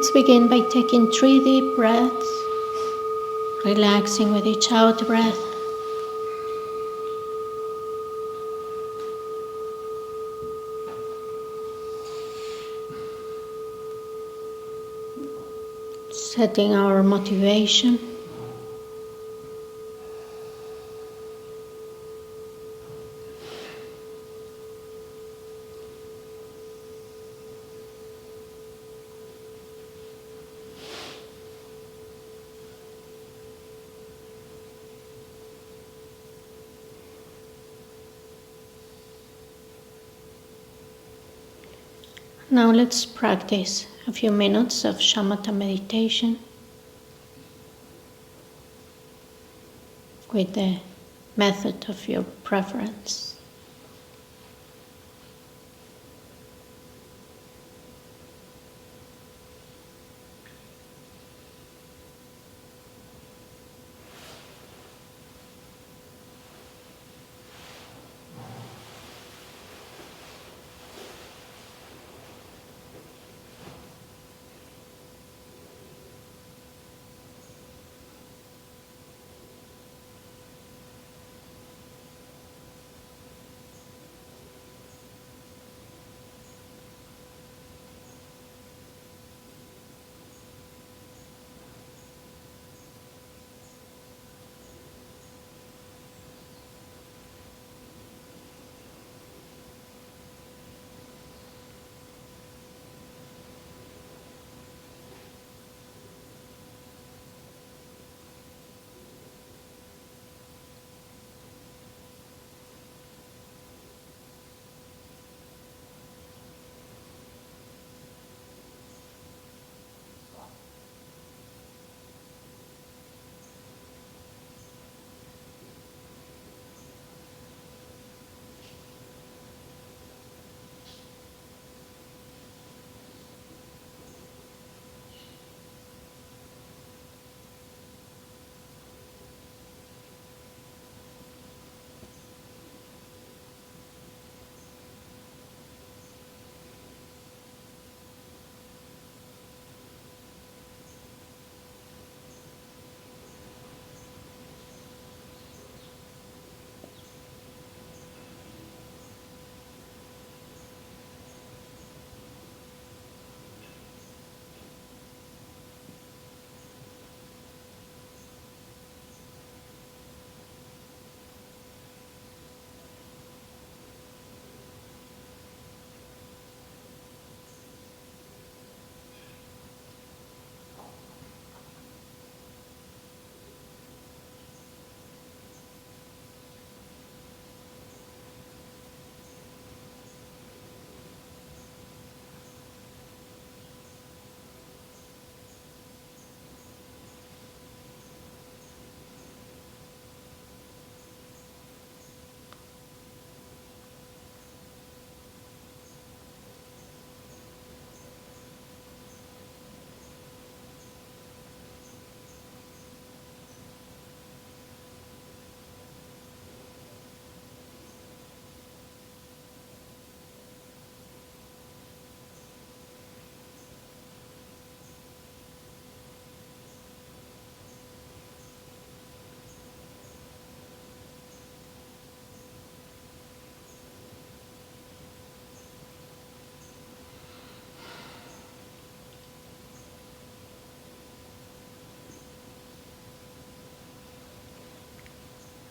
Let's begin by taking 3 deep breaths, relaxing with each out breath. Setting our motivation. Now let's practice a few minutes of Shamatha meditation with the method of your preference.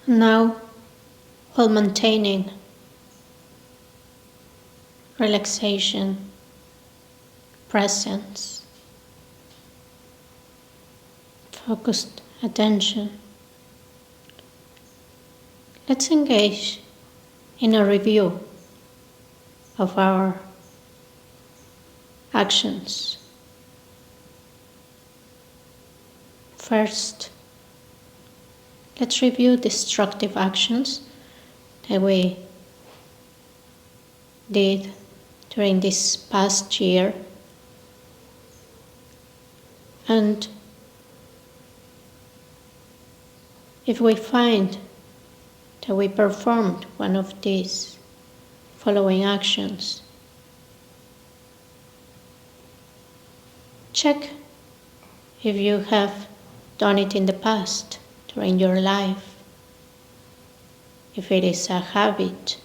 Now, while maintaining relaxation, presence, focused attention, let's engage in a review of our actions. First, let's review destructive actions that we did during this past year, and if we find that we performed one of these following actions, Check if you have done it in the past, during your life, if it is a habit,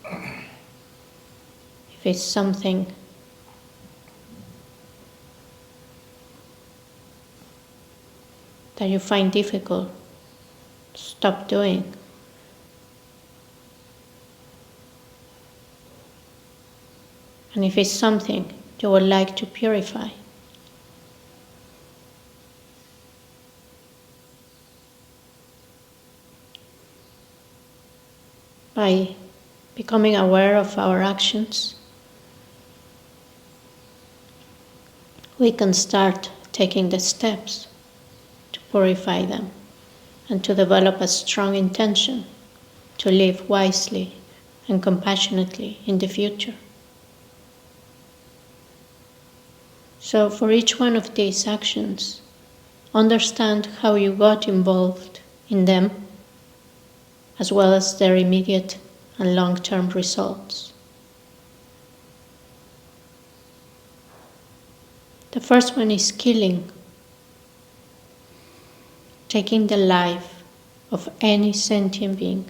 if it's something that you find difficult to stop doing. And if it's something you would like to purify. By becoming aware of our actions, we can start taking the steps to purify them and to develop a strong intention to live wisely and compassionately in the future. So for each one of these actions, understand how you got involved in them, as well as their immediate and long-term results. The first one is killing, taking the life of any sentient being,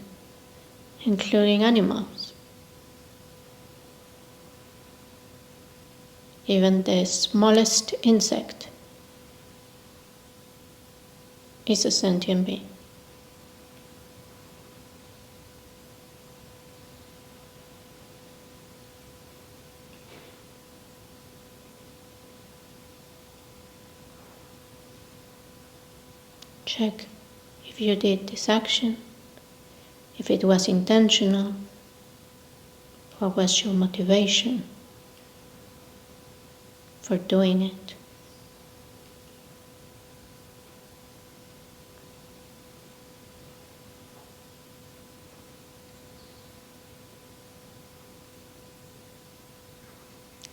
including animals. Even the smallest insect is a sentient being. Check if you did this action, if it was intentional, what was your motivation for doing it.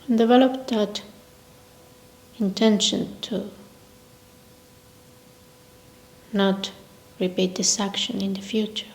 And develop that intention to not repeat this action in the future.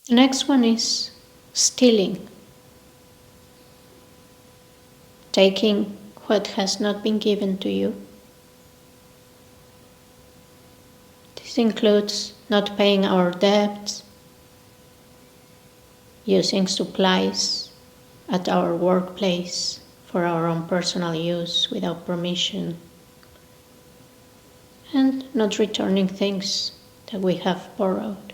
The next one is stealing, taking what has not been given to you. This includes not paying our debts, using supplies at our workplace for our own personal use without permission, and not returning things that we have borrowed.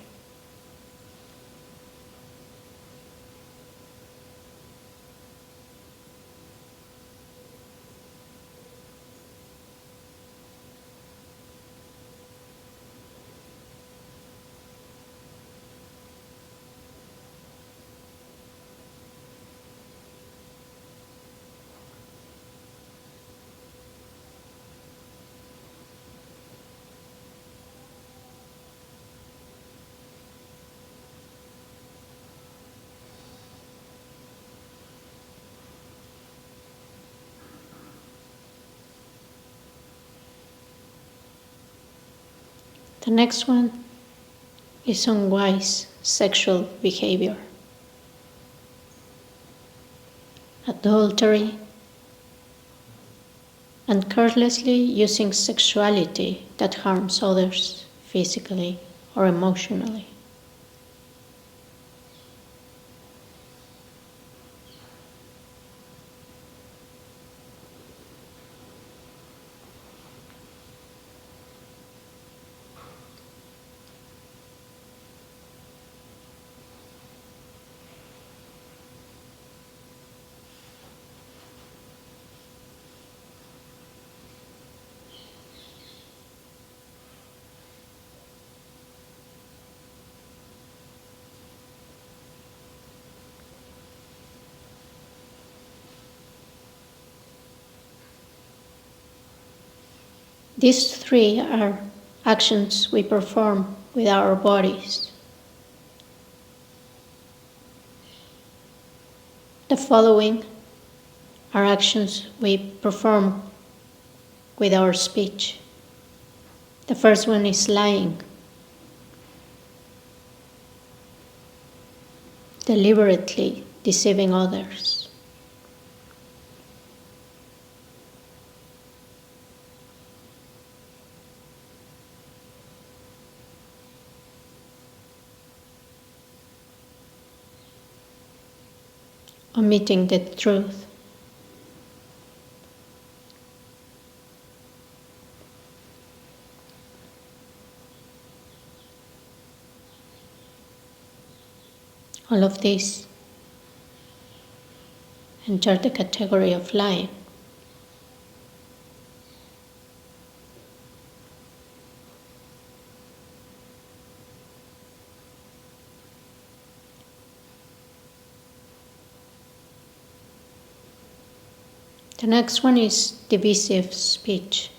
The next one is unwise sexual behavior. Adultery and carelessly using sexuality that harms others physically or emotionally. These three are actions we perform with our bodies. The following are actions we perform with our speech. The first one is lying. Deliberately deceiving others. Omitting the truth. All of these enter the category of lying. The next one is divisive speech.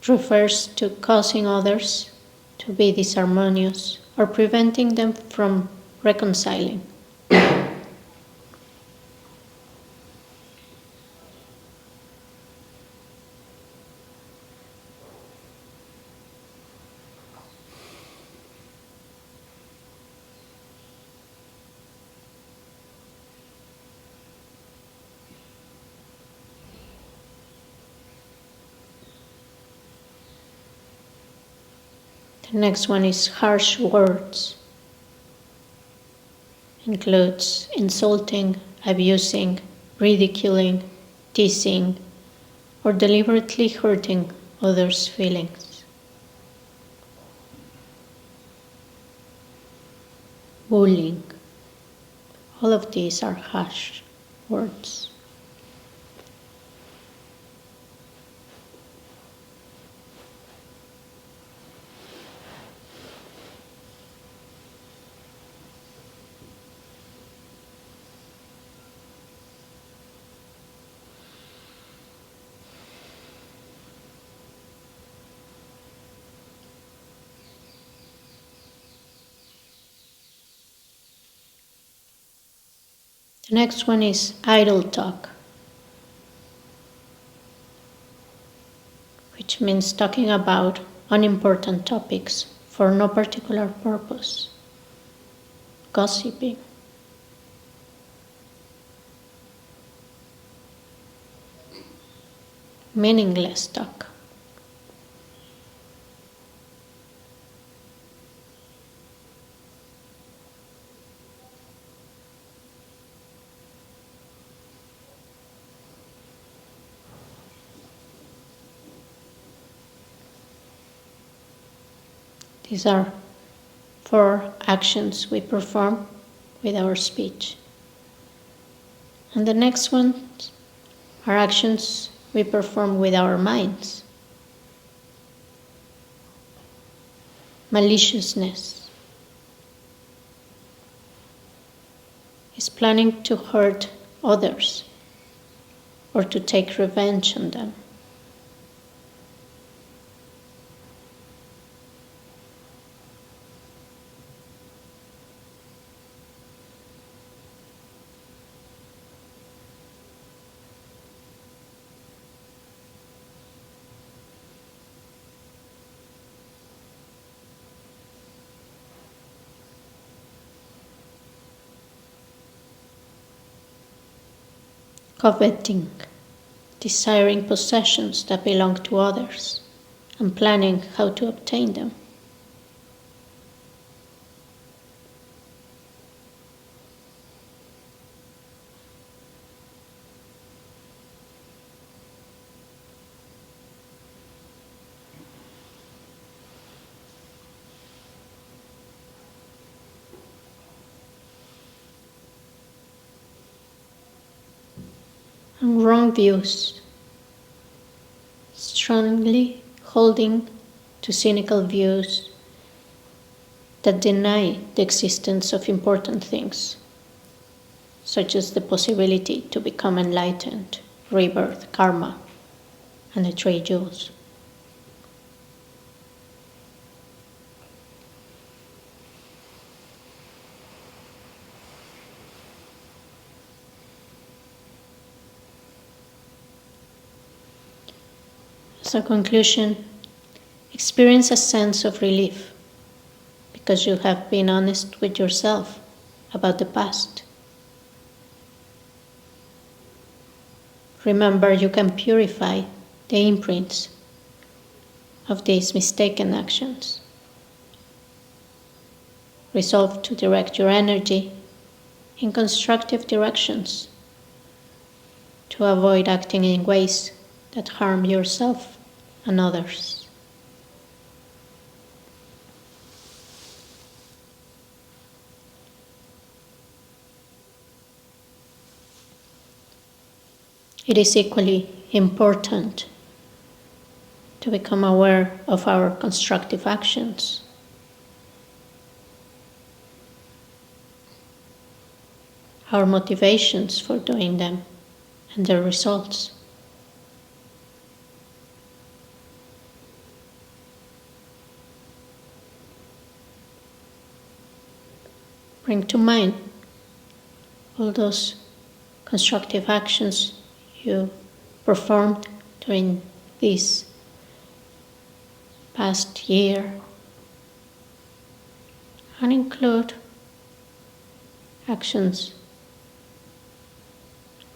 It refers to causing others to be disharmonious or preventing them from reconciling. The next one is harsh words. Includes insulting, abusing, ridiculing, teasing, or deliberately hurting others' feelings. Bullying. All of these are harsh words. The next one is idle talk, which means talking about unimportant topics for no particular purpose. Gossiping. Meaningless talk. These are 4 actions we perform with our speech. And the next ones are actions we perform with our minds. Maliciousness is planning to hurt others or to take revenge on them. Coveting, desiring possessions that belong to others and planning how to obtain them. And wrong views, strongly holding to cynical views that deny the existence of important things, such as the possibility to become enlightened rebirth, karma, and the three jewels. As a conclusion, experience a sense of relief because you have been honest with yourself about the past. Remember, you can purify the imprints of these mistaken actions. Resolve to direct your energy in constructive directions to avoid acting in ways that harm yourself and others. It is equally important to become aware of our constructive actions. Our motivations for doing them and their results. Bring to mind all those constructive actions you performed during this past year, and include actions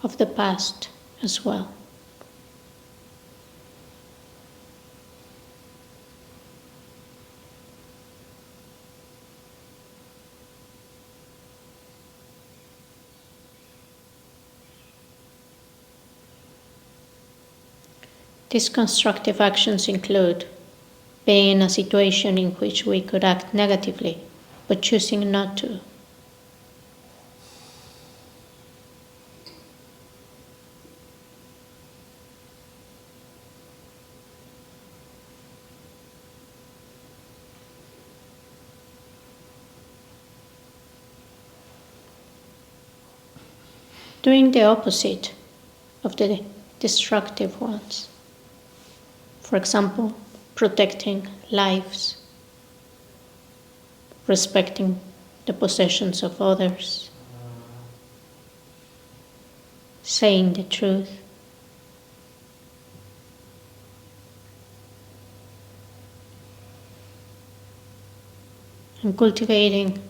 of the past as well. These constructive actions include being in a situation in which we could act negatively, but choosing not to. Doing the opposite of the destructive ones. For example, protecting lives, respecting the possessions of others, saying the truth, and cultivating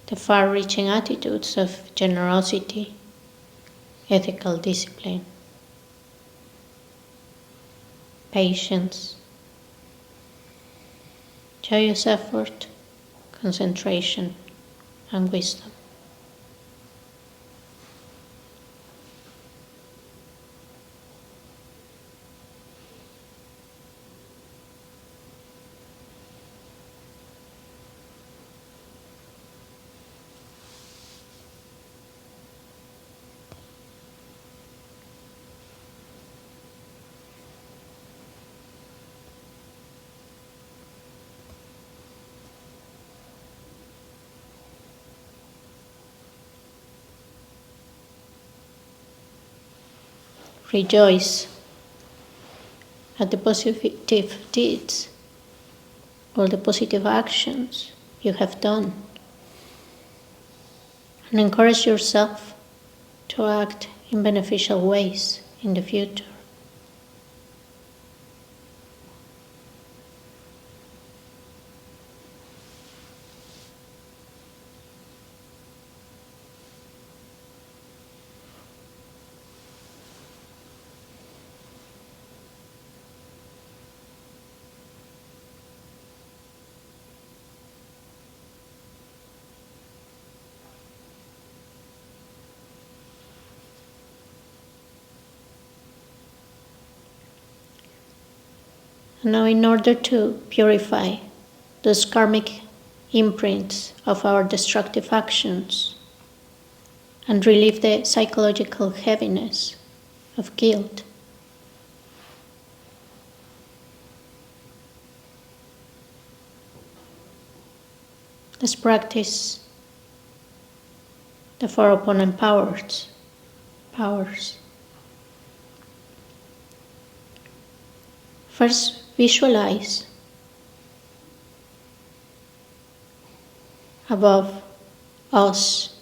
the far-reaching attitudes of generosity, ethical discipline, patience, joyous effort, concentration, and wisdom. Rejoice at the positive deeds, all the positive actions you have done, and encourage yourself to act in beneficial ways in the future. Now, in order to purify those karmic imprints of our destructive actions and relieve the psychological heaviness of guilt, let's practice the four opponent powers. First, visualize above us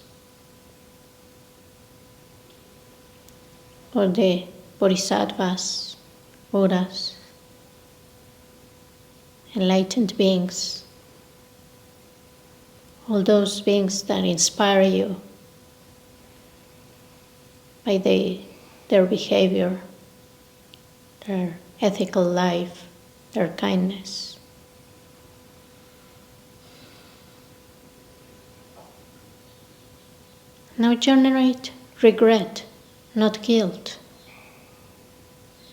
or the Bodhisattvas, Buddhas, enlightened beings, all those beings that inspire you by their behavior, their ethical life, their kindness. Now generate regret, not guilt.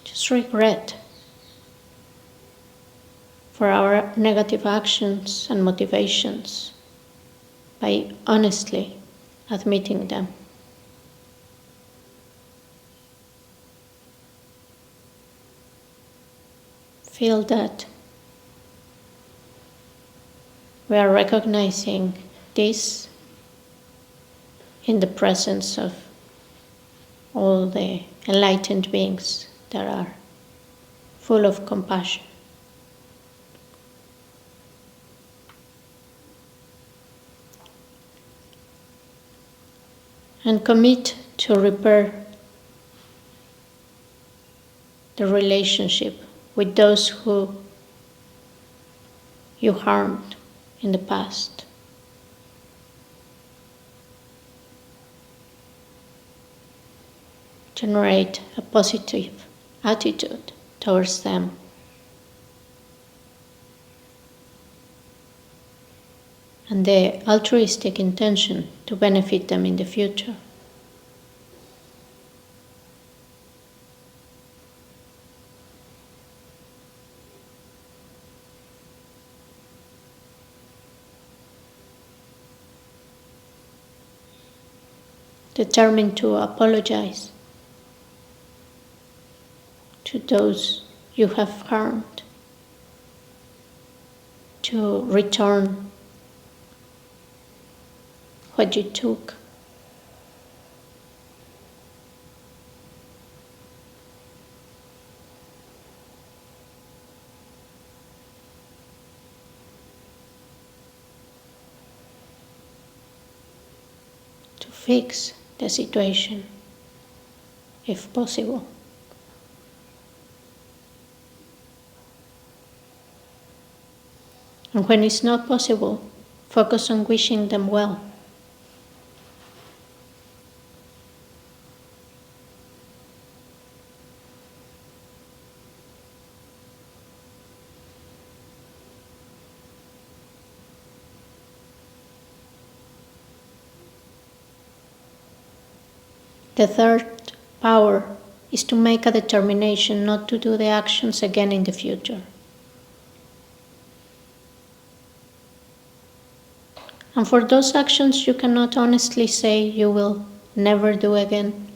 Just regret for our negative actions and motivations by honestly admitting them. Feel that we are recognizing this in the presence of all the enlightened beings that are full of compassion. And commit to repair the relationship with those who you harmed in the past. Generate a positive attitude towards them. And the altruistic intention to benefit them in the future. Determined to apologize to those you have harmed, to return what you took. To fix the situation, if possible. And when it's not possible, focus on wishing them well. The third power is to make a determination not to do the actions again in the future. And for those actions you cannot honestly say you will never do again,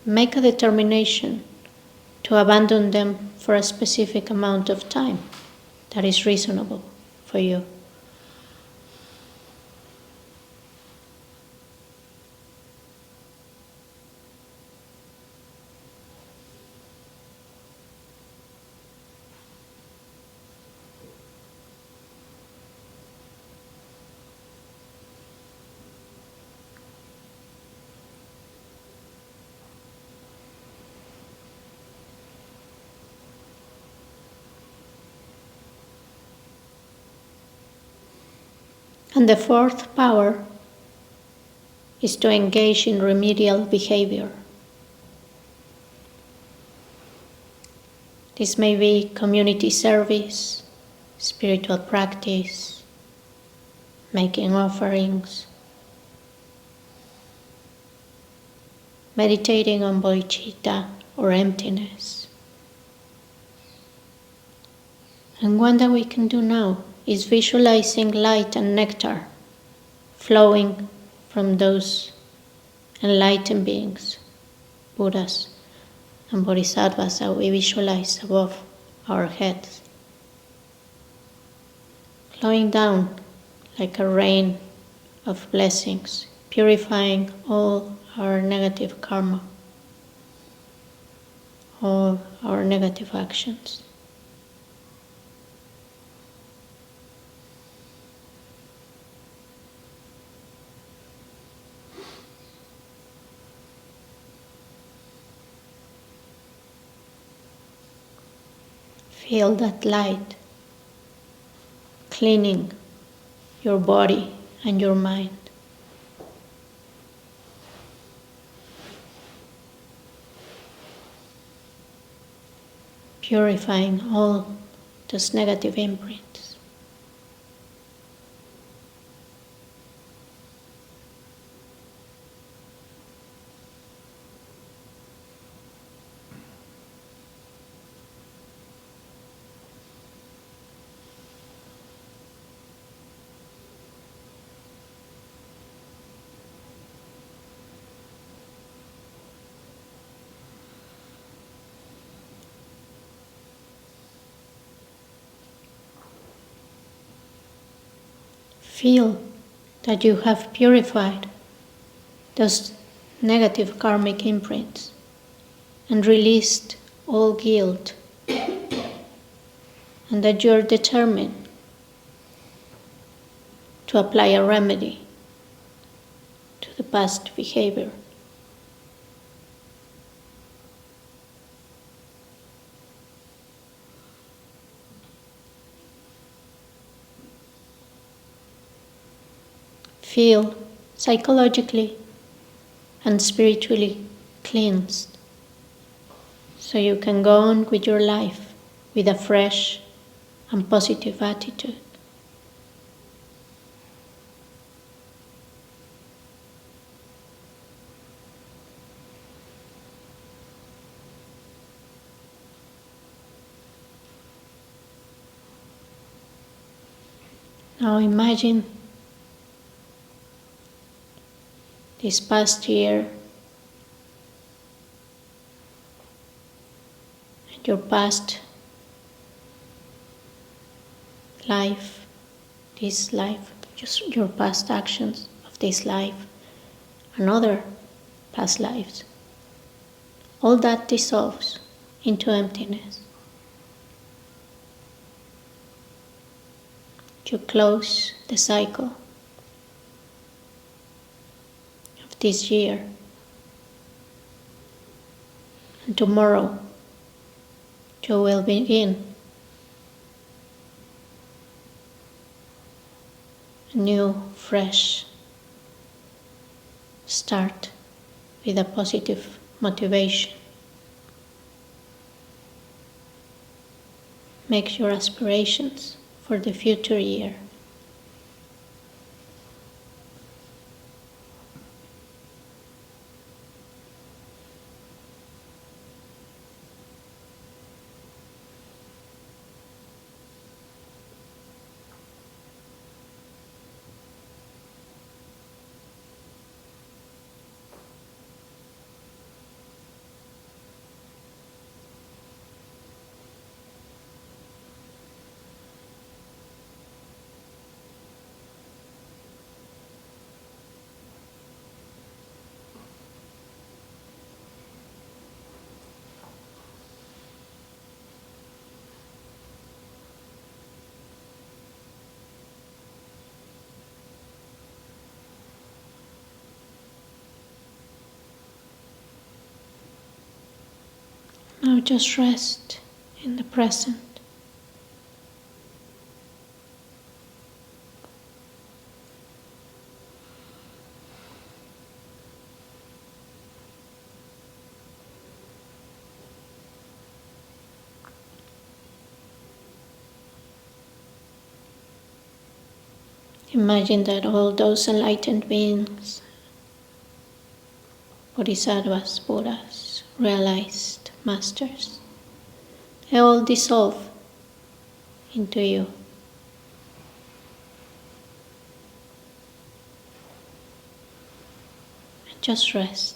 make a determination to abandon them for a specific amount of time that is reasonable for you. And the fourth power is to engage in remedial behavior. This may be community service, spiritual practice, making offerings, meditating on bodhicitta or emptiness. And one that we can do now is visualizing light and nectar flowing from those enlightened beings, Buddhas and Bodhisattvas that we visualize above our heads, flowing down like a rain of blessings, purifying all our negative karma, all our negative actions. Feel that light cleaning your body and your mind. Purifying all those negative imprints. Feel that you have purified those negative karmic imprints and released all guilt, and that you are determined to apply a remedy to the past behavior. Feel psychologically and spiritually cleansed, so you can go on with your life with a fresh and positive attitude. Now imagine this past year and your past life, this life, just your past actions of this life and other past lives. All that dissolves into emptiness. You close the cycle of this year, and tomorrow you will begin a new, fresh start with a positive motivation. Make your aspirations for the future year. Now just rest in the present. Imagine that all those enlightened beings, Bodhisattvas, Buddhas, realized masters, they all dissolve into you. And just rest.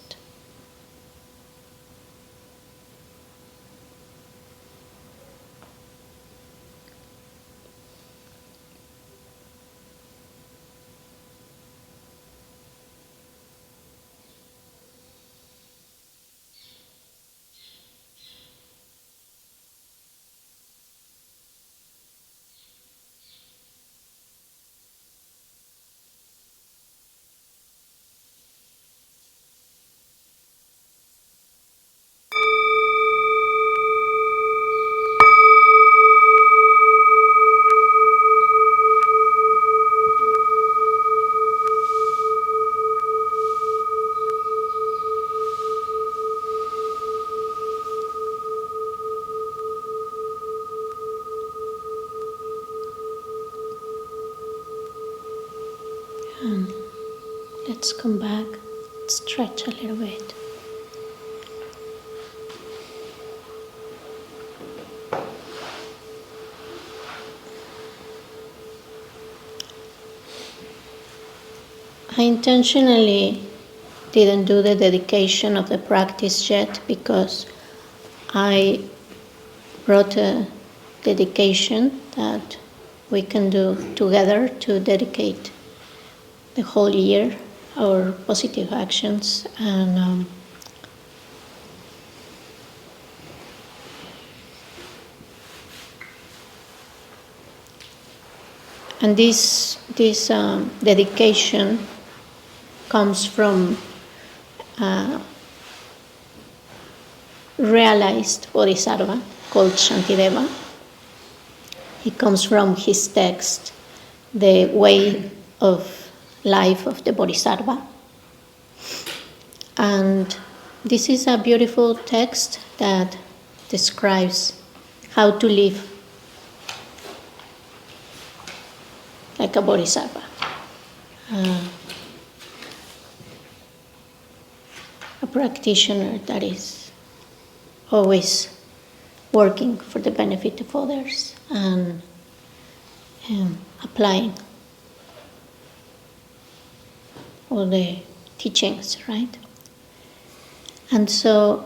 Let's come back, stretch a little bit. I intentionally didn't do the dedication of the practice yet because I wrote a dedication that we can do together to dedicate the whole year our positive actions, and this dedication comes from realized bodhisattva called Shantideva. He comes from his text, The Way of Life of the Bodhisattva. And this is a beautiful text that describes how to live like a bodhisattva. A practitioner that is always working for the benefit of others and applying all the teachings, right? And so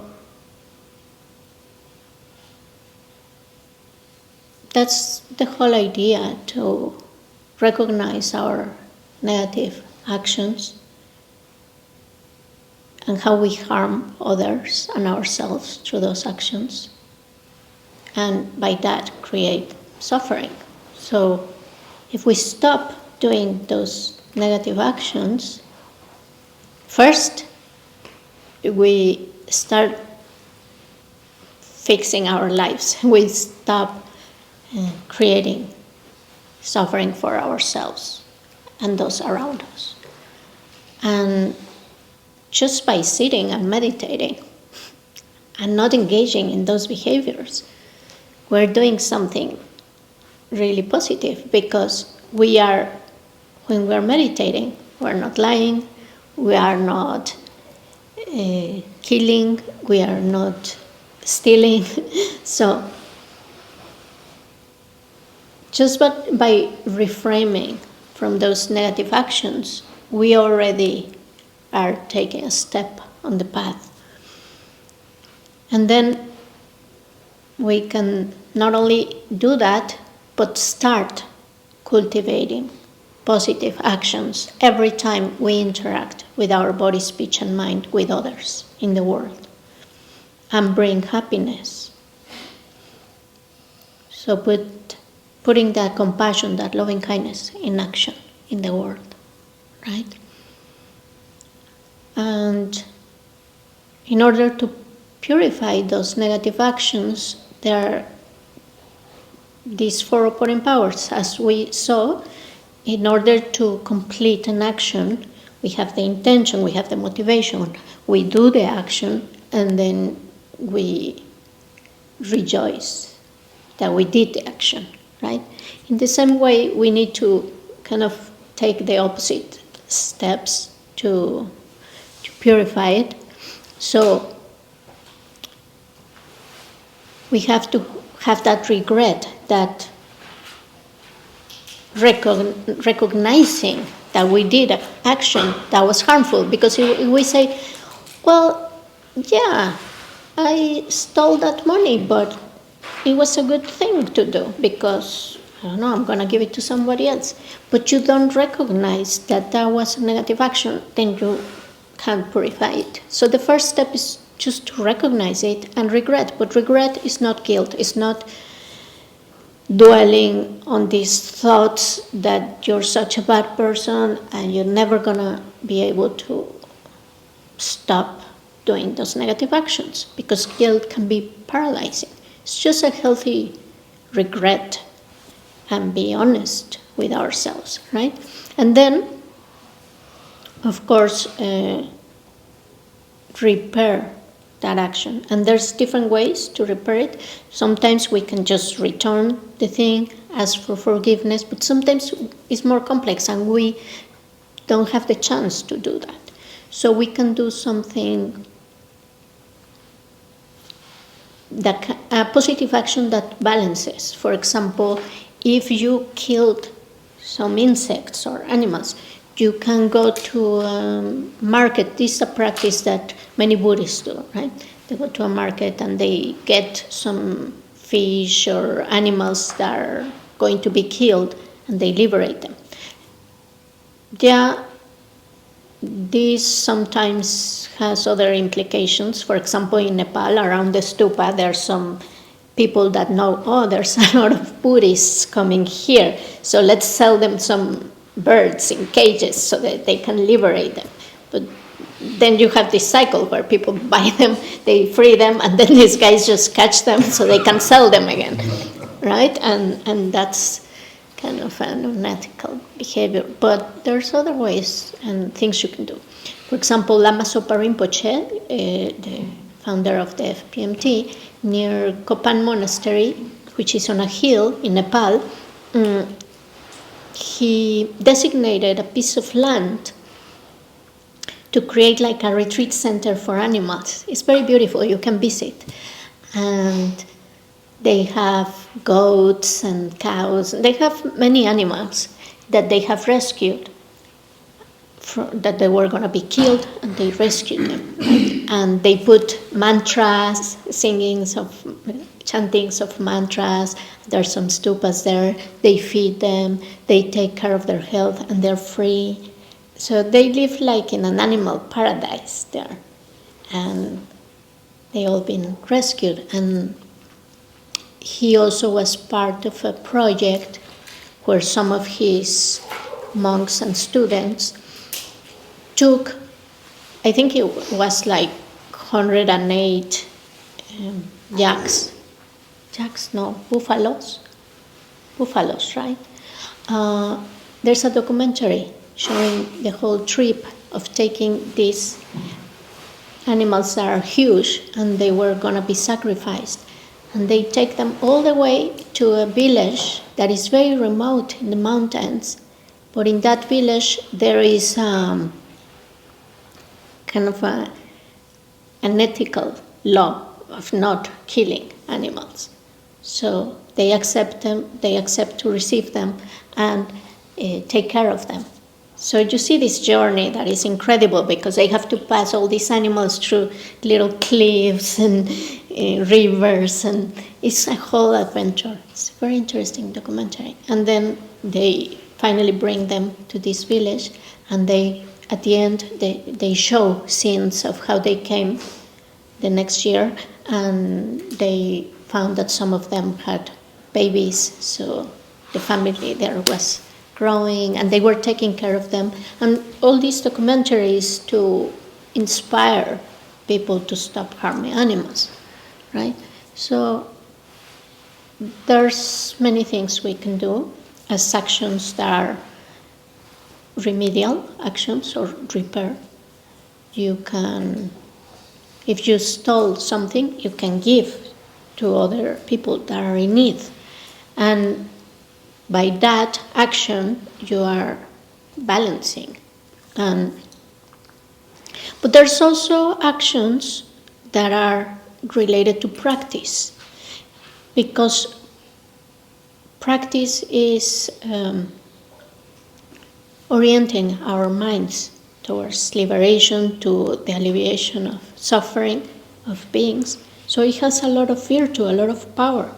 that's the whole idea, to recognize our negative actions and how we harm others and ourselves through those actions, and by that create suffering. So if we stop doing those negative actions, first we start fixing our lives. We stop creating suffering for ourselves and those around us. And just by sitting and meditating and not engaging in those behaviors, we're doing something really positive, because when we're meditating, we're not lying, we are not killing, we are not stealing. So just by reframing from those negative actions, we already are taking a step on the path. And then we can not only do that, but start cultivating positive actions every time we interact with our body, speech, and mind with others in the world, and bring happiness. So putting that compassion, that loving kindness in action in the world, right? And in order to purify those negative actions, there are these four operating powers. As we saw, in order to complete an action, we have the intention, we have the motivation, we do the action, and then we rejoice that we did the action, right? In the same way, we need to kind of take the opposite steps to purify it. So we have to have that regret, that recognizing that we did an action that was harmful. Because if we say, well, yeah, I stole that money, but it was a good thing to do because, I don't know, I'm going to give it to somebody else. But you don't recognize that that was a negative action, then you can't purify it. So the first step is just to recognize it and regret. But regret is not guilt. It's not dwelling on these thoughts that you're such a bad person and you're never going to be able to stop doing those negative actions, because guilt can be paralyzing. It's just a healthy regret and be honest with ourselves, right? And then, of course, repair that action. And there's different ways to repair it. Sometimes we can just return the thing, ask for forgiveness, but sometimes it's more complex and we don't have the chance to do that. So we can do something, a positive action that balances. For example, if you killed some insects or animals, you can go to a market. This is a practice that many Buddhists do, right? They go to a market and they get some fish or animals that are going to be killed, and they liberate them. Yeah, this sometimes has other implications. For example, in Nepal, around the stupa, there are some people that know, oh, there's a lot of Buddhists coming here, so let's sell them some birds in cages so that they can liberate them. But then you have this cycle where people buy them, they free them, and then these guys just catch them so they can sell them again, right? And that's kind of an unethical behavior. But there's other ways and things you can do. For example, Lama Zopa Rinpoche, the founder of the FPMT, near Kopan Monastery, which is on a hill in Nepal, he designated a piece of land to create like a retreat center for animals. It's very beautiful, you can visit. And they have goats and cows. They have many animals that they have rescued, that they were going to be killed, and they rescued them. Right? And they put mantras, chantings of mantras. There's some stupas there. They feed them. They take care of their health, and they're free. So they live like in an animal paradise there. And they all been rescued. And he also was part of a project where some of his monks and students took, I think it was like 108 buffaloes, right? There's a documentary showing the whole trip of taking these animals that are huge, and they were going to be sacrificed. And they take them all the way to a village that is very remote in the mountains. But in that village, there is kind of an ethical law of not killing animals. So they accept them, they accept to receive them and take care of them. So you see this journey that is incredible, because they have to pass all these animals through little cliffs and rivers, and it's a whole adventure. It's a very interesting documentary. And then they finally bring them to this village, and at the end they show scenes of how they came the next year, and they found that some of them had babies, so the family there was growing, and they were taking care of them. And all these documentaries to inspire people to stop harming animals, right? So there's many things we can do as actions that are remedial actions or repair. You can, if you stole something, you can give to other people that are in need. And by that action, you are balancing. But there's also actions that are related to practice, because practice is orienting our minds towards liberation, to the alleviation of suffering of beings. So it has a lot of virtue, a lot of power.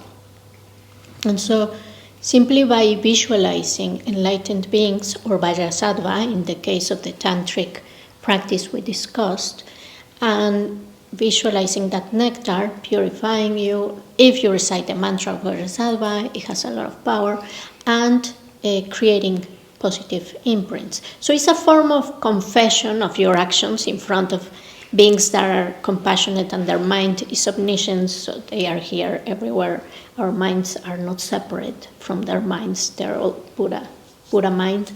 And so simply by visualizing enlightened beings, or Vajrasattva in the case of the tantric practice we discussed, and visualizing that nectar purifying you, if you recite the mantra of Vajrasattva, it has a lot of power, and creating positive imprints. So it's a form of confession of your actions in front of beings that are compassionate, and their mind is omniscient, so they are here everywhere. Our minds are not separate from their minds, they're all Buddha mind.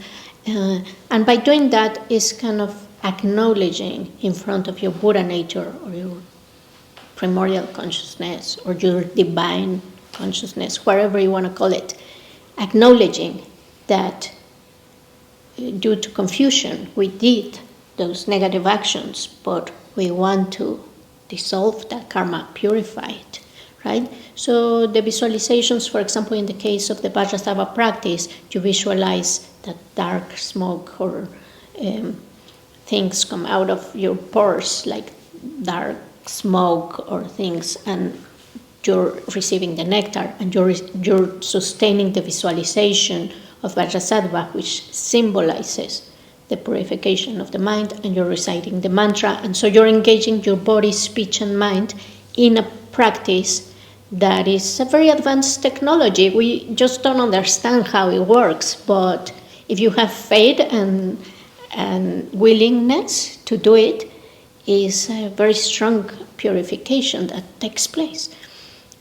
And by doing that, is kind of acknowledging in front of your Buddha nature, or your primordial consciousness, or your divine consciousness, whatever you want to call it, acknowledging that due to confusion, we did those negative actions, but we want to dissolve that karma, purify it, right? So the visualizations, for example, in the case of the Vajrasattva practice, you visualize that dark smoke or things come out of your pores, like dark smoke or things, and you're receiving the nectar, and you're sustaining the visualization of Vajrasattva, which symbolizes the purification of the mind, and you're reciting the mantra, and so you're engaging your body, speech, and mind in a practice that is a very advanced technology. We just don't understand how it works, but if you have faith and willingness to do it, is a very strong purification that takes place,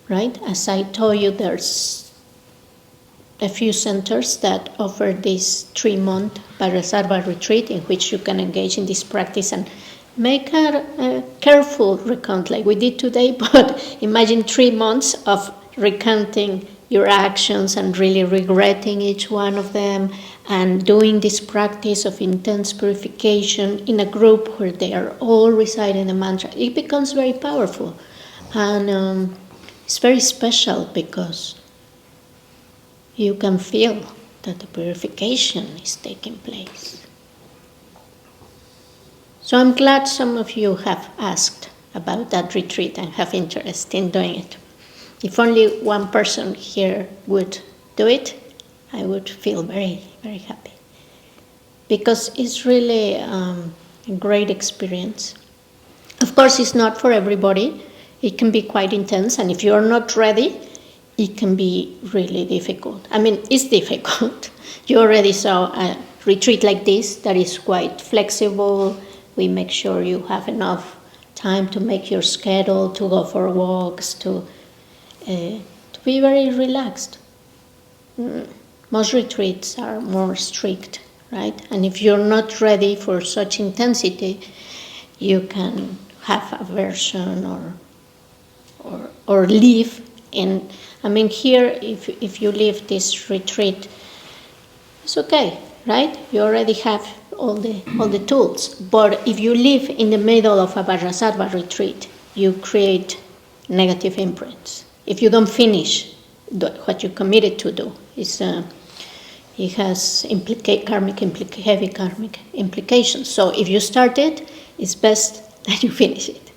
right? As I told you, there's a few centers that offer this 3-month Vajrasattva retreat in which you can engage in this practice and make a careful recount like we did today, but imagine 3 months of recounting your actions and really regretting each one of them and doing this practice of intense purification in a group where they are all reciting the mantra. It becomes very powerful, and it's very special because you can feel that the purification is taking place. So I'm glad some of you have asked about that retreat and have interest in doing it. If only one person here would do it, I would feel very, very happy. Because it's really a great experience. Of course, it's not for everybody. It can be quite intense, and if you're not ready, it can be really difficult. I mean, it's difficult. You already saw a retreat like this that is quite flexible. We make sure you have enough time to make your schedule, to go for walks, to be very relaxed. Most retreats are more strict, right? And if you're not ready for such intensity, you can have aversion or leave. And I mean, here, if you leave this retreat, it's okay, right? You already have all the tools. But if you live in the middle of a Vajrasattva retreat, you create negative imprints. If you don't finish what you committed to do, it has heavy karmic implications. So if you start it, it's best that you finish it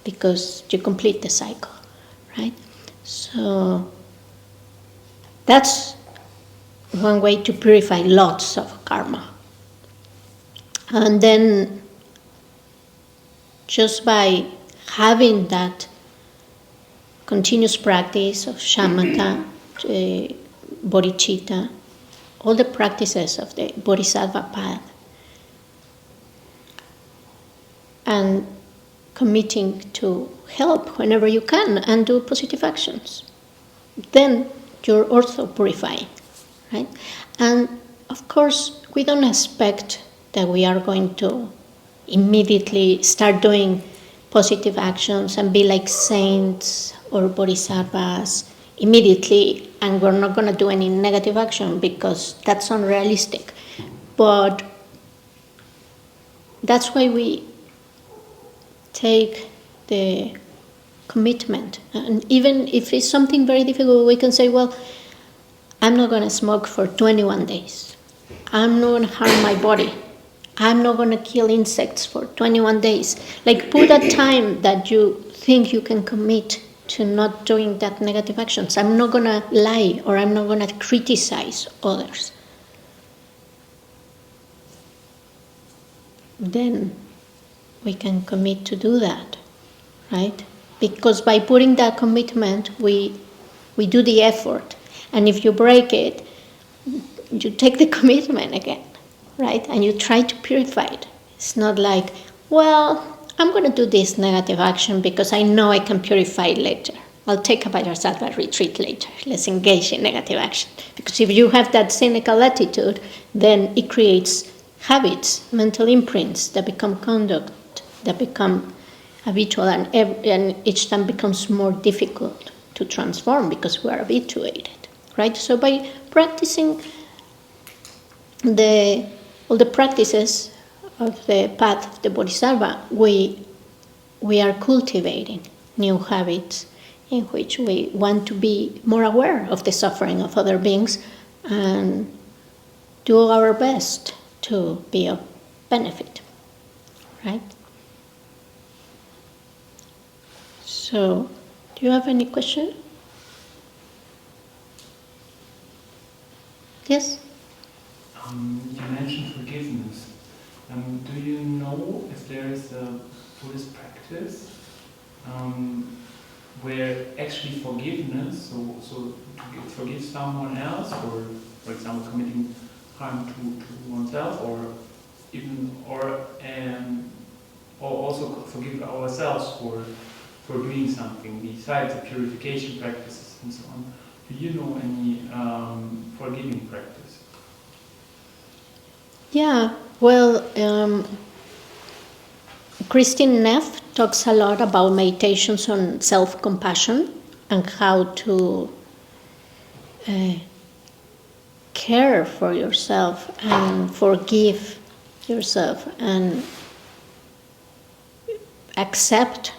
because you complete the cycle, right? So that's one way to purify lots of karma. And then just by having that continuous practice of shamatha, bodhicitta, all the practices of the bodhisattva path, and committing to help whenever you can and do positive actions, then you're also purifying, right? And of course, we don't expect that we are going to immediately start doing positive actions and be like saints or bodhisattvas immediately, and we're not going to do any negative action because that's unrealistic. But that's why we take the commitment. And even if it's something very difficult, we can say, well, I'm not going to smoke for 21 days. I'm not going to harm my body. I'm not going to kill insects for 21 days. Like, put a time that you think you can commit to not doing that negative actions. I'm not going to lie, or I'm not going to criticize others. Then we can commit to do that, right? Because by putting that commitment, we do the effort. And if you break it, you take the commitment again, right? And you try to purify it. It's not like, well, I'm going to do this negative action because I know I can purify it later. I'll take a Vajrasattva retreat later. Let's engage in negative action. Because if you have that cynical attitude, then it creates habits, mental imprints that become conduct, that become habitual, and each time becomes more difficult to transform because we are habituated, right? So by practicing the all the practices of the path of the Bodhisattva, we are cultivating new habits in which we want to be more aware of the suffering of other beings and do our best to be of benefit, right? So, do you have any question? Yes? You mentioned forgiveness. Do you know if there is a Buddhist practice where actually forgiveness, so to forgive someone else, or for example committing harm to oneself, or even or also forgive ourselves for doing something besides the purification practices and so on. Do you know any forgiving practice? Yeah, well, Christine Neff talks a lot about meditations on self-compassion and how to care for yourself and forgive yourself and accept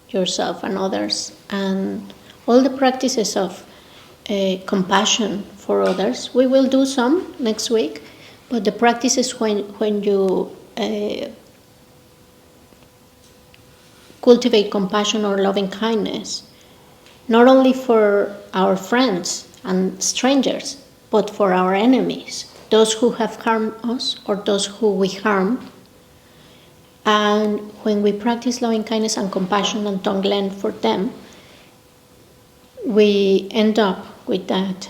yourself and others, and all the practices of compassion for others. We will do some next week, but the practices when you cultivate compassion or loving kindness, not only for our friends and strangers, but for our enemies, those who have harmed us or those who we harm. And when we practice loving kindness and compassion and Tonglen for them, we end up with that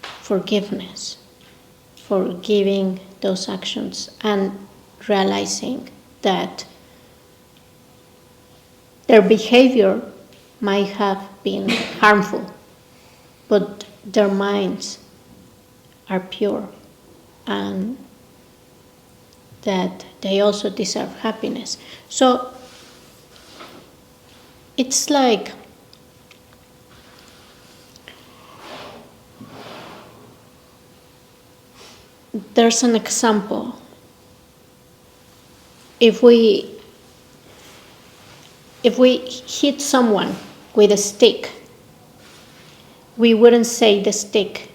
forgiveness, forgiving those actions and realizing that their behavior might have been harmful, but their minds are pure and that they also deserve happiness. So it's like there's an example. If we hit someone with a stick, we wouldn't say the stick,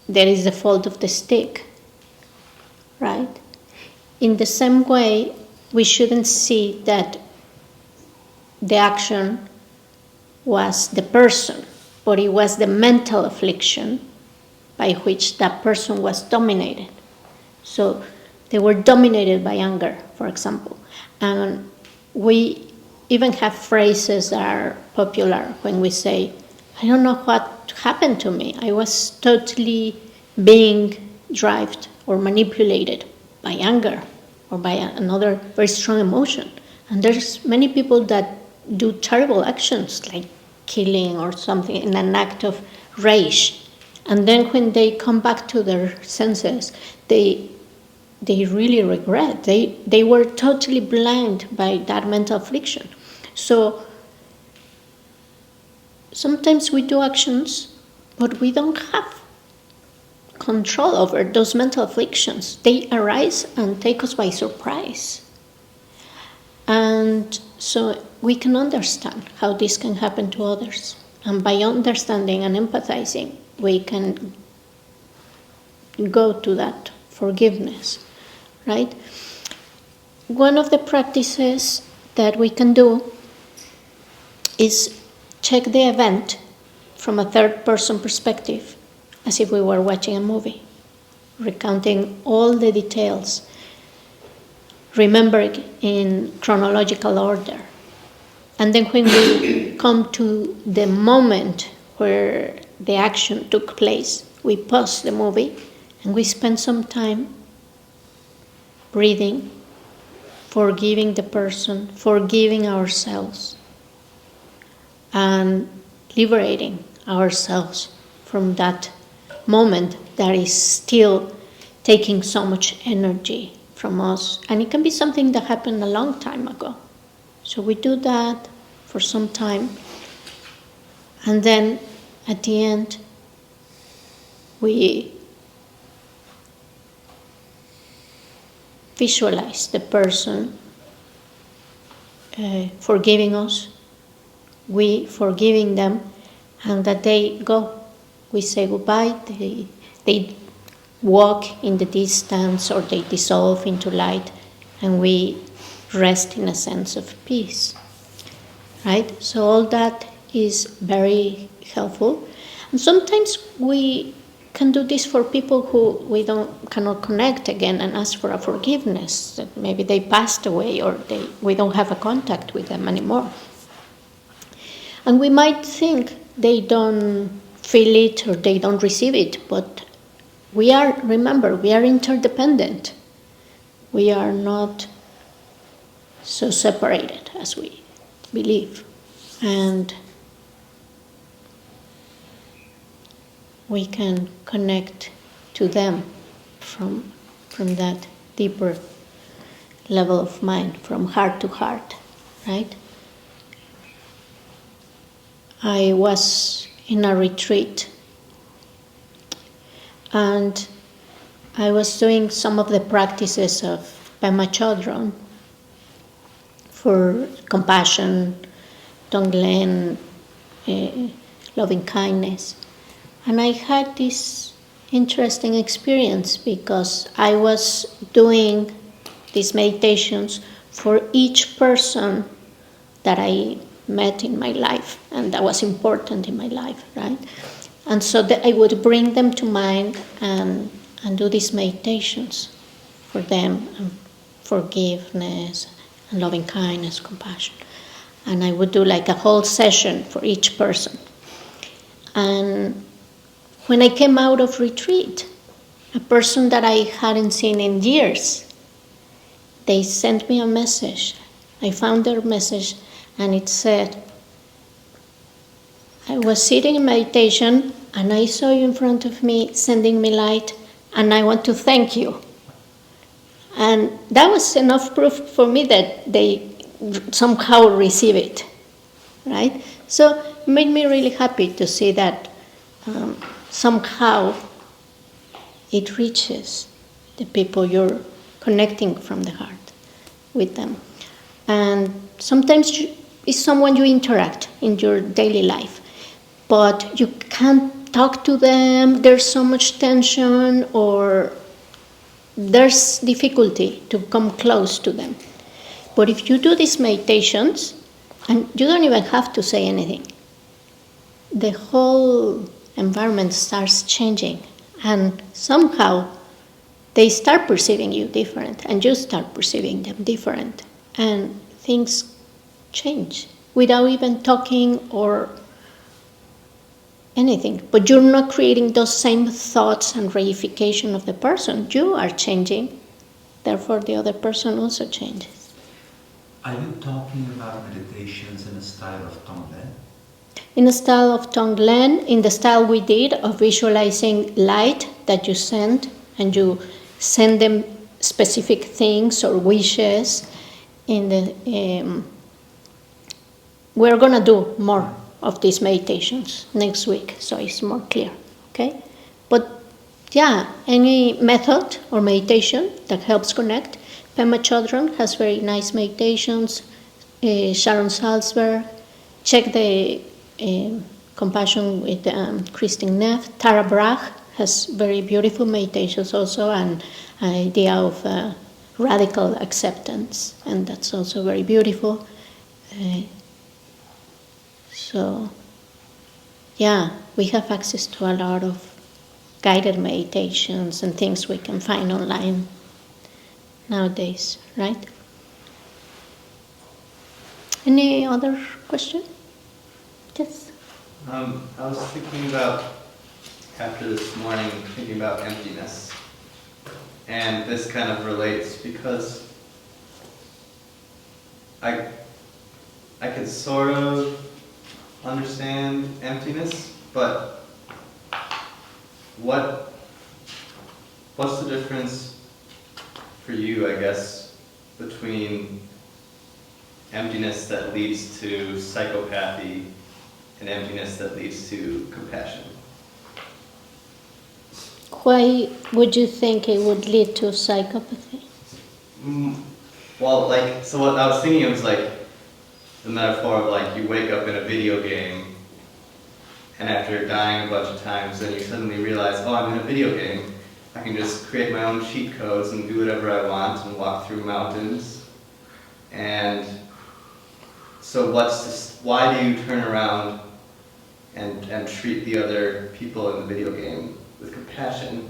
that is the fault of the stick, right? In the same way, we shouldn't see that the action was the person, but it was the mental affliction by which that person was dominated. So they were dominated by anger, for example. And we even have phrases that are popular when we say, I don't know what happened to me. I was totally being driven or manipulated by anger or by another very strong emotion. And there's many people that do terrible actions like killing or something in an act of rage. And then when they come back to their senses, they really regret. They were totally blind by that mental affliction. So sometimes we do actions, but we don't have control over those mental afflictions. They arise and take us by surprise. And so we can understand how this can happen to others. And by understanding and empathizing, we can go to that forgiveness, right? One of the practices that we can do is check the event from a third-person perspective, as if we were watching a movie, recounting all the details, remembering in chronological order. And then when we come to the moment where the action took place, we pause the movie and we spend some time breathing, forgiving the person, forgiving ourselves, and liberating ourselves from that moment that is still taking so much energy from us. And it can be something that happened a long time ago. So we do that for some time, and then at the end we visualize the person forgiving us, we forgiving them, and that they go. We say goodbye, they walk in the distance or they dissolve into light, and we rest in a sense of peace. Right? So all that is very helpful. And sometimes we can do this for people who we cannot connect again and ask for a forgiveness. That maybe they passed away or we don't have a contact with them anymore. And we might think they don't feel it or they don't receive it, but remember, we are interdependent. We are not so separated as we believe. And we can connect to them from that deeper level of mind, from heart to heart, right? I was in a retreat and I was doing some of the practices of Pema Chodron for compassion, Tonglen, loving kindness. And I had this interesting experience because I was doing these meditations for each person that I met in my life and that was important in my life, right? And so I would bring them to mind and do these meditations for them, and forgiveness and loving kindness, compassion. And I would do like a whole session for each person. And when I came out of retreat, a person that I hadn't seen in years, they sent me a message. I found their message and it said, I was sitting in meditation and I saw you in front of me sending me light and I want to thank you. And that was enough proof for me that they somehow receive it, right? So it made me really happy to see that somehow it reaches the people you're connecting from the heart with them. And sometimes it's someone you interact in your daily life, but you can't talk to them, there's so much tension or there's difficulty to come close to them. But if you do these meditations, and you don't even have to say anything, the whole environment starts changing and somehow they start perceiving you different and you start perceiving them different and things change without even talking or anything. But you're not creating those same thoughts and reification of the person. You are changing, therefore the other person also changes. Are you talking about meditations in a style of Tonglen? In a style of Tonglen, in the style we did of visualizing light that you send, and you send them specific things or wishes. We're going to do more of these meditations next week, so it's more clear, okay? But yeah, any method or meditation that helps connect. Pema Chodron has very nice meditations. Sharon Salzberg. Check the Compassion with Christine Neff. Tara Brach has very beautiful meditations also, and an idea of radical acceptance, and that's also very beautiful. So, yeah, we have access to a lot of guided meditations and things we can find online nowadays, right? Any other question? Yes? I was thinking about, after this morning, thinking about emptiness. And this kind of relates because I could sort of understand emptiness, but what's the difference for you, I guess, between emptiness that leads to psychopathy and emptiness that leads to compassion? Why would you think it would lead to psychopathy? Well, like, so what I was thinking of was like the metaphor of like you wake up in a video game, and after dying a bunch of times, then you suddenly realize, oh, I'm in a video game. I can just create my own cheat codes and do whatever I want and walk through mountains. And so what's this, why do you turn around and treat the other people in the video game with compassion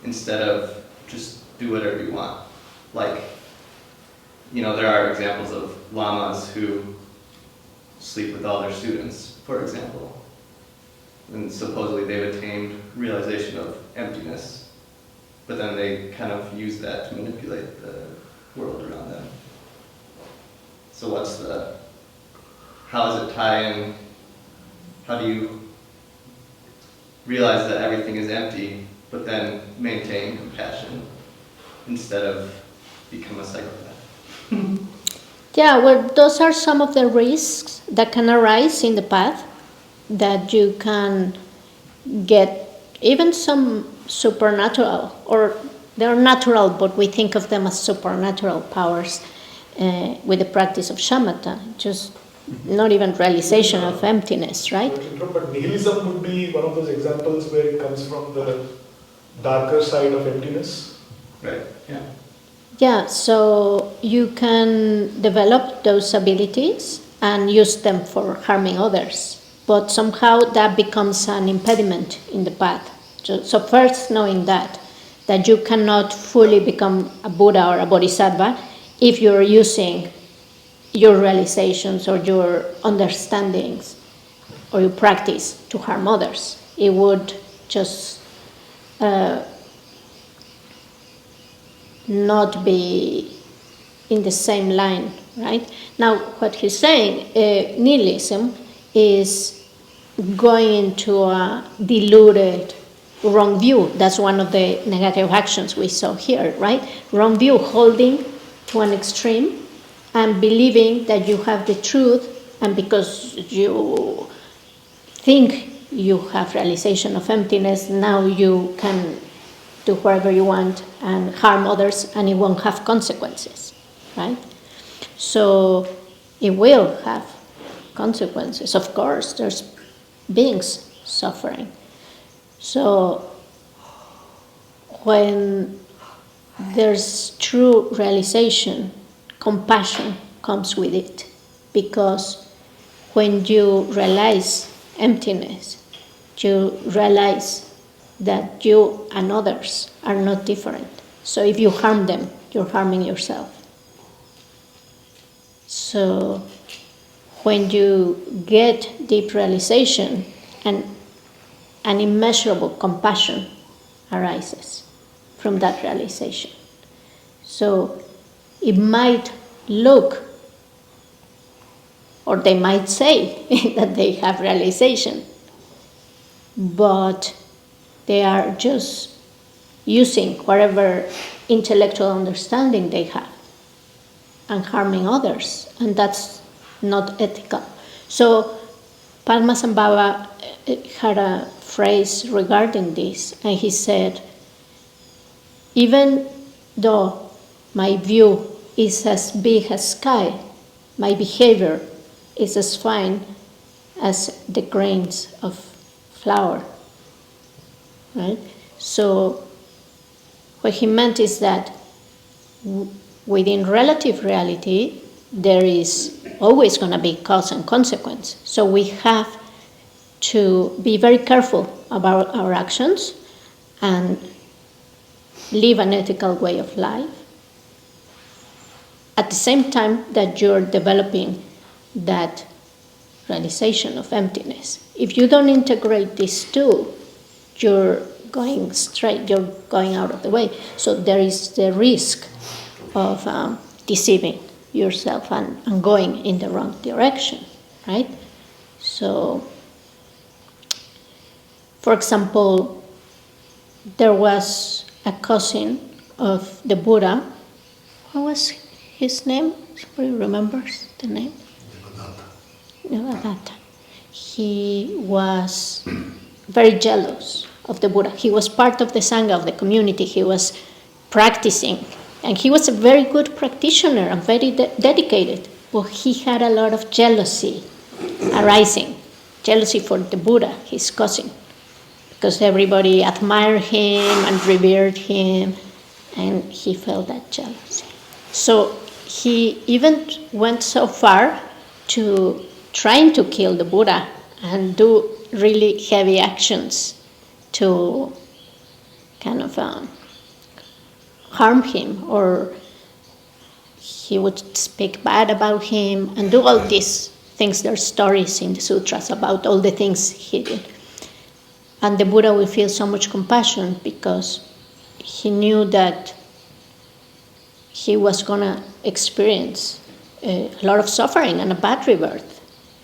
instead of just do whatever you want? Like, you know, there are examples of lamas who sleep with all their students, for example. And supposedly they've attained realization of emptiness, but then they kind of use that to manipulate the world around them. So how does it tie in? How do you realize that everything is empty, but then maintain compassion instead of become a psychopath? Yeah, well, those are some of the risks that can arise in the path, that you can get even some supernatural, or they're natural, but we think of them as supernatural powers with the practice of shamatha, just not even realization of emptiness, right? But nihilism would be one of those examples where it comes from the darker side of emptiness. Right, yeah. Yeah, so you can develop those abilities and use them for harming others, but somehow that becomes an impediment in the path. So first knowing that you cannot fully become a Buddha or a Bodhisattva if you're using your realizations or your understandings or your practice to harm others. It would just not be in the same line, right? Now, what he's saying, nihilism is going into a diluted wrong view. That's one of the negative actions we saw here, right? Wrong view, holding to an extreme and believing that you have the truth, and because you think you have realization of emptiness, now you can do whatever you want and harm others, and it won't have consequences, right? So it will have consequences. Of course, there's beings suffering. So when there's true realization, compassion comes with it, because when you realize emptiness, you realize that you and others are not different. So if you harm them, you're harming yourself. So when you get deep realization, and an immeasurable compassion arises from that realization. So it might look, or they might say that they have realization, but they are just using whatever intellectual understanding they have and harming others, and that's not ethical. So Padmasambhava had a phrase regarding this, and he said, even though my view is as big as sky, my behavior is as fine as the grains of flour. Right? So what he meant is that within relative reality, there is always going to be cause and consequence. So we have to be very careful about our actions and live an ethical way of life, at the same time that you're developing that realization of emptiness. If you don't integrate these two, you're going straight, you're going out of the way. So there is the risk of deceiving yourself and going in the wrong direction, right? So, for example, there was a cousin of the Buddha. What was his name? Somebody remembers the name? Devadatta. He was very jealous of the Buddha. He was part of the Sangha of the community. He was practicing And he was a very good practitioner and very dedicated, but he had a lot of jealousy arising. Jealousy for the Buddha, his cousin, because everybody admired him and revered him, and he felt that jealousy. So he even went so far to trying to kill the Buddha and do really heavy actions to kind of harm him, or he would speak bad about him and do all these things. There are stories in the sutras about all the things he did. And the Buddha will feel so much compassion because he knew that he was going to experience a lot of suffering and a bad rebirth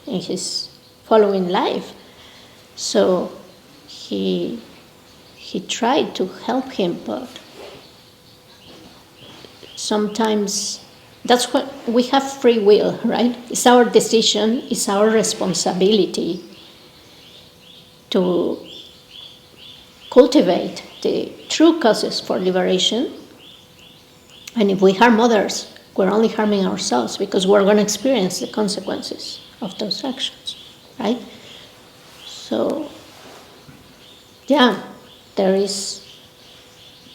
in his following life. So he tried to help him, but sometimes that's what we have free will, right? It's our decision, it's our responsibility to cultivate the true causes for liberation. And if we harm others, we're only harming ourselves because we're going to experience the consequences of those actions, right? So, yeah, there is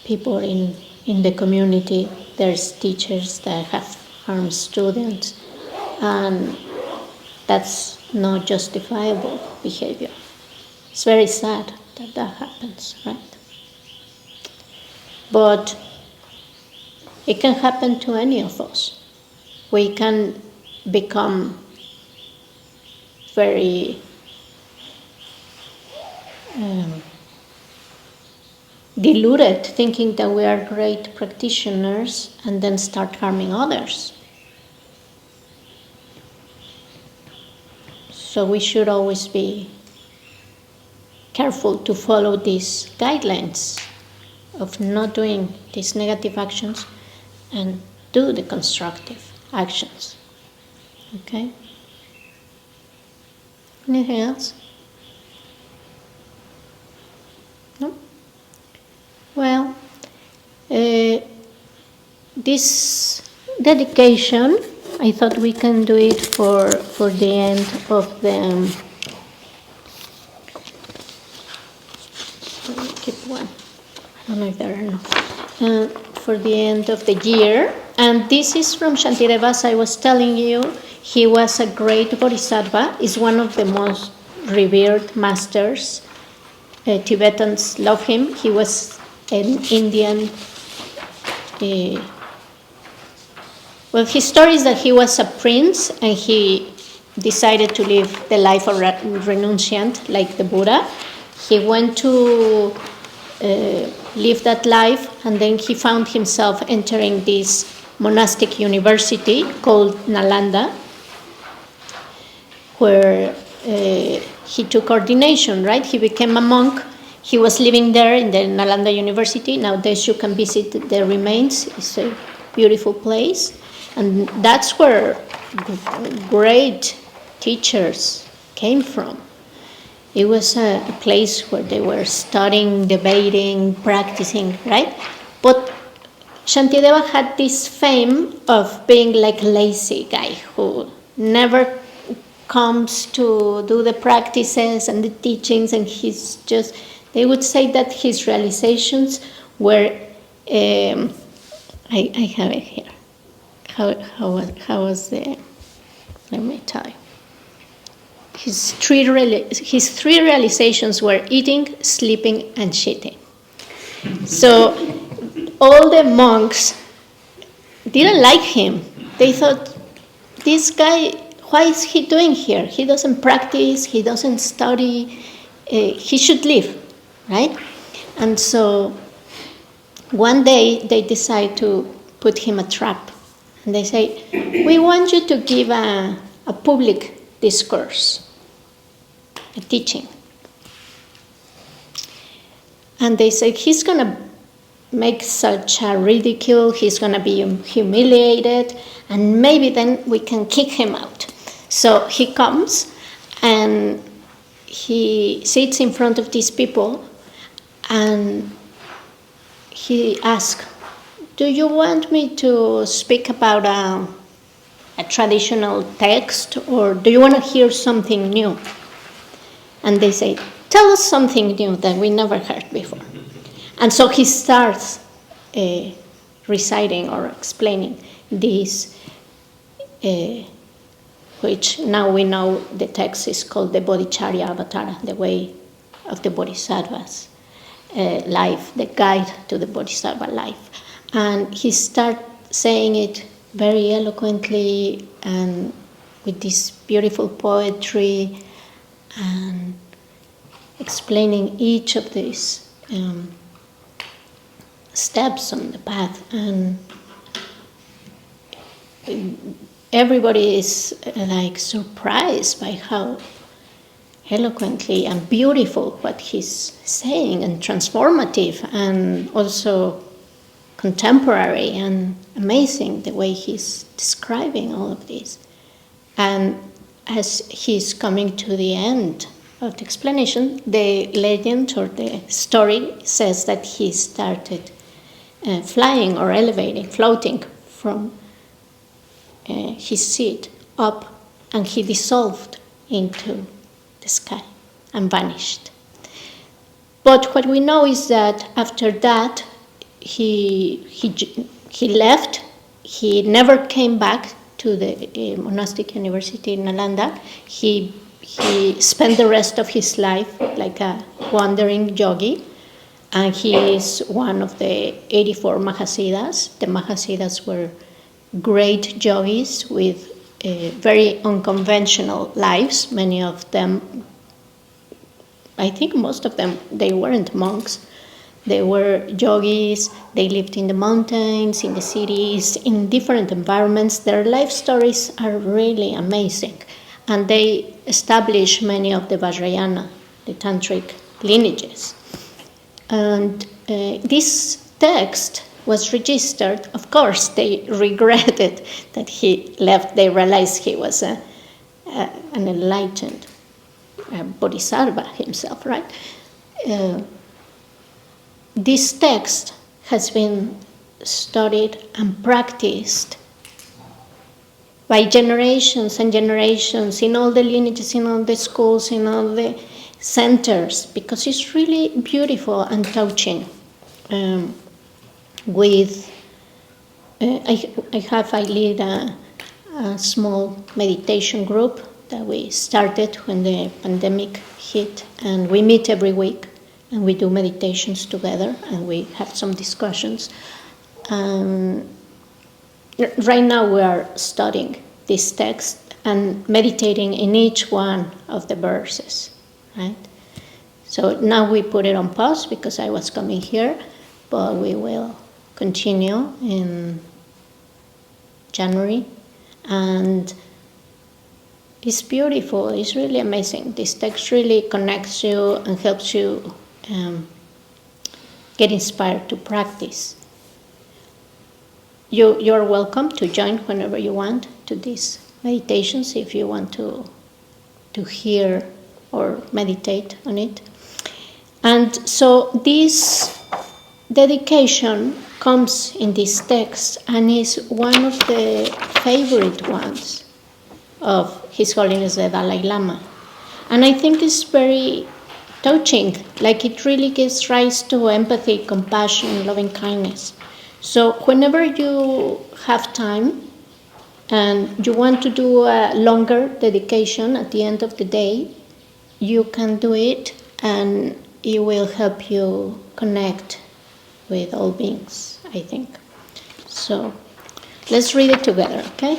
people in the community, there's teachers that have harmed students, and that's not justifiable behavior. It's very sad that that happens, right? But it can happen to any of us. We can become very deluded, thinking that we are great practitioners and then start harming others. So we should always be careful to follow these guidelines of not doing these negative actions and do the constructive actions. Okay? Anything else? No? Well, this dedication, I thought we can do it for the end of the... keep one. I don't know if there are enough. For the end of the year. And this is from Shantideva, as I was telling you. He was a great bodhisattva. He's one of the most revered masters. Tibetans love him. He was an Indian. Well, his story is that he was a prince and he decided to live the life of renunciant like the Buddha. He went to live that life, and then he found himself entering this monastic university called Nalanda, where he took ordination, right? He became a monk. He was living there in the Nalanda University. Nowadays you can visit the remains. It's a beautiful place. And that's where great teachers came from. It was a place where they were studying, debating, practicing, right? But Shantideva had this fame of being like a lazy guy who never comes to do the practices and the teachings, and he's just, they would say that his realizations were, I have it here. How was the, let me tell you. His three realizations were eating, sleeping, and shitting. So all the monks didn't like him. They thought, this guy, why is he doing here? He doesn't practice, he doesn't study, he should leave, right? And so one day they decide to put him a trap. And they say, we want you to give a public discourse, a teaching. And they say, he's going to make such a ridicule, he's going to be humiliated, and maybe then we can kick him out. So he comes and he sits in front of these people and he asks, do you want me to speak about a traditional text, or do you want to hear something new? And they say, tell us something new that we never heard before. And so he starts reciting or explaining this, which now we know the text is called the Bodhicharya Avatara, the way of the Bodhisattva's life, the guide to the Bodhisattva life. And he starts saying it very eloquently and with this beautiful poetry and explaining each of these steps on the path. And everybody is like surprised by how eloquently and beautiful what he's saying, and transformative, and also contemporary and amazing the way he's describing all of this. And as he's coming to the end of the explanation, the legend or the story says that he started flying or elevating, floating from his seat up, and he dissolved into the sky and vanished. But what we know is that after that, he left. He never came back to the monastic university in Nalanda. He spent the rest of his life like a wandering yogi, and he is one of the 84 Mahasiddhas. The Mahasiddhas were great yogis with very unconventional lives. Many of them, I think most of them, they weren't monks. They were yogis. They lived in the mountains, in the cities, in different environments. Their life stories are really amazing. And they established many of the Vajrayana, the tantric lineages. And this text was registered. Of course, they regretted that he left. They realized he was an enlightened bodhisattva himself, right? This text has been studied and practiced by generations and generations in all the lineages, in all the schools, in all the centers, because it's really beautiful and touching. I lead a small meditation group that we started when the pandemic hit, and we meet every week and we do meditations together and we have some discussions. Right now we are studying this text and meditating in each one of the verses, right? So now we put it on pause because I was coming here, but we will continue in January. And it's beautiful, it's really amazing. This text really connects you and helps you get inspired to practice. You're welcome to join whenever you want to these meditations if you want to hear or meditate on it. And so this dedication comes in this text and is one of the favorite ones of His Holiness the Dalai Lama. And I think it's very touching, like it really gives rise to empathy, compassion, loving kindness. So whenever you have time and you want to do a longer dedication at the end of the day, you can do it, and it will help you connect with all beings, I think. So let's read it together, okay?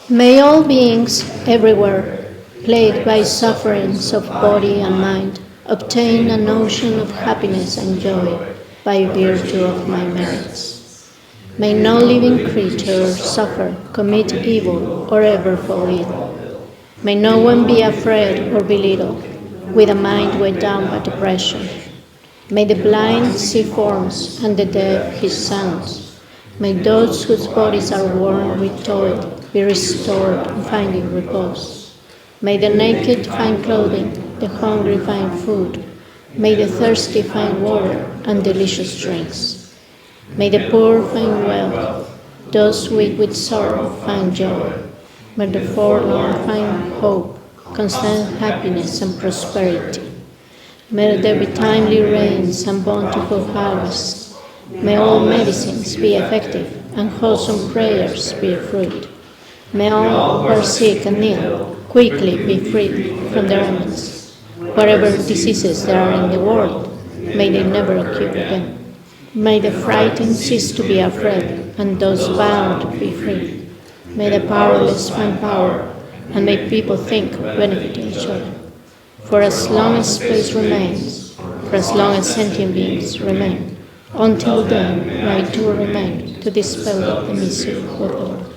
May all beings everywhere, plagued by sufferings of body and mind, obtain a notion of happiness and joy by virtue of my merits. May no living creature suffer, commit evil, or ever fall ill. May no one be afraid or belittled, with a mind weighed down by depression. May the blind see forms and the deaf hear sounds. May those whose bodies are worn with toil be restored, finding repose. May the naked find clothing, the hungry find food. May the thirsty find water and delicious drinks. May the poor find wealth, those weak with sorrow find joy. May the forlorn find hope, constant happiness and prosperity. May there be timely rains and bountiful harvests. May all medicines be effective and wholesome prayers bear fruit. May all who are sick and ill quickly be freed from their ailments. Whatever diseases there are in the world, may they never occur again. May the frightened cease to be afraid, and those bound be free. May the powerless find power, and may people think of benefiting each other. For as long as space remains, for as long as sentient beings remain, until then, right to remain to dispel the misery of the world.